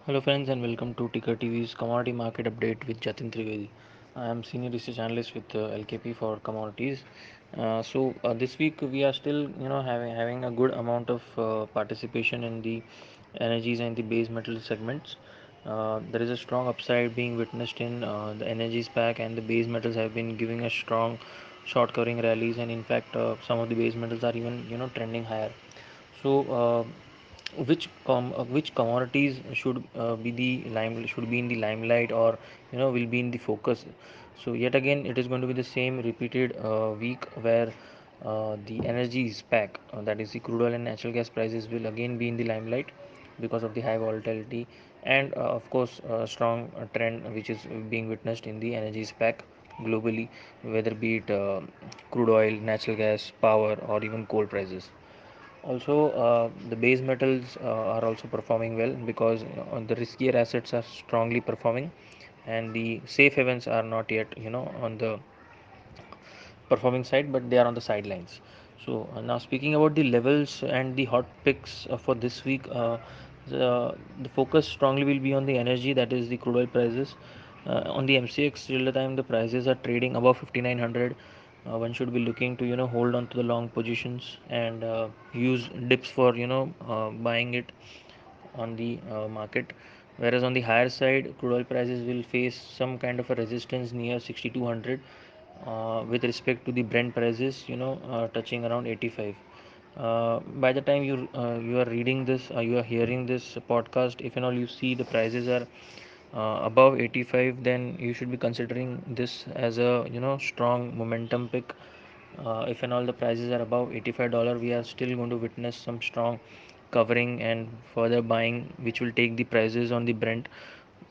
Hello friends and welcome to Ticker TV's commodity market update with Jatin Trivedi. I am senior research analyst with LKP for commodities. This week we are still having a good amount of participation in the energies and the base metal segments. There is a strong upside being witnessed in the energies pack, and the base metals have been giving a strong short covering rallies, and in fact some of the base metals are even trending higher. So which commodities should be in the limelight, or will be in the focus? So yet again it is going to be the same repeated week where the energy pack, that is the crude oil and natural gas prices, will again be in the limelight because of the high volatility, and of course a strong trend which is being witnessed in the energy pack globally, whether be it crude oil, natural gas, power, or even coal prices. Also, the base metals are also performing well because the riskier assets are strongly performing, and the safe havens are not yet, on the performing side, but they are on the sidelines. So now speaking about the levels and the hot picks for this week, the focus strongly will be on the energy, that is the crude oil prices. On the MCX, till the time the prices are trading above 5900, one should be looking to hold on to the long positions and use dips for buying it on the market. Whereas on the higher side, crude oil prices will face some kind of a resistance near 6200 with respect to the Brent prices, touching around 85. By the time you are reading this, you are hearing this podcast, if and all you see the prices are above 85, then you should be considering this as a strong momentum pick. If and all the prices are above $85, we are still going to witness some strong covering and further buying, which will take the prices on the Brent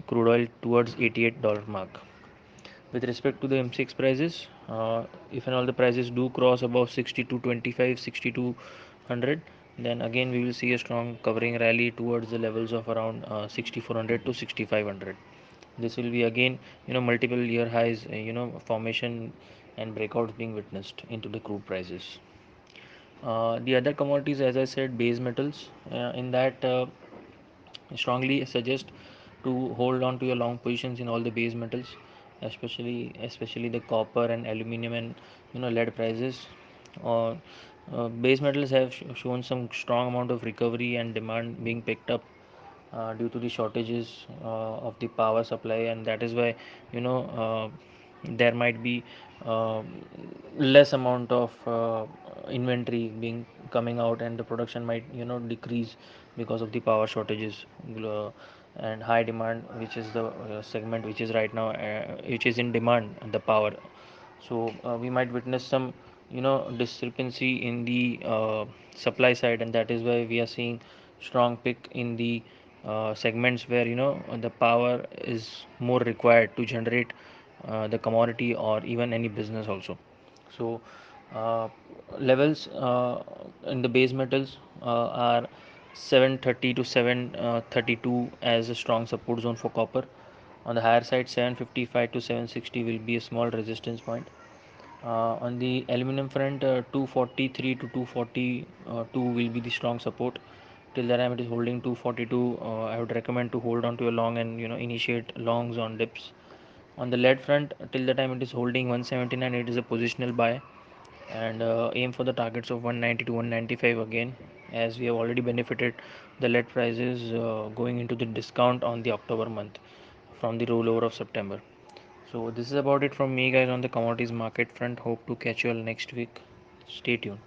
crude oil towards $88 mark. With respect to the M6 prices, if and all the prices do cross above 62.25, 6200, then again we will see a strong covering rally towards the levels of around 6400 to 6500. This will be again multiple year highs, formation and breakouts being witnessed into the crude prices. The other commodities, as I said, base metals, in that strongly suggest to hold on to your long positions in all the base metals, especially the copper and aluminum and lead prices. Base metals have shown some strong amount of recovery and demand being picked up due to the shortages of the power supply, and that is why there might be uh, less amount of inventory being coming out, and the production might decrease because of the power shortages and high demand, which is the segment which is right now which is in demand, the power. So we might witness some discrepancy in the supply side, and that is why we are seeing strong pick in the segments where the power is more required to generate the commodity or even any business also. So uh, levels in the base metals are 730 to 732 as a strong support zone for copper. On the higher side, 755 to 760 will be a small resistance point. On the aluminum front, 243 to 242 will be the strong support. Till the time it is holding 242, I would recommend to hold on to a long and initiate longs on dips. On the lead front, till the time it is holding 179, it is a positional buy, and aim for the targets of 190 to 195 again, as we have already benefited the lead prices going into the discount on the October month from the rollover of September. So this is about it from me, guys, on the commodities market front. Hope to catch you all next week. Stay tuned.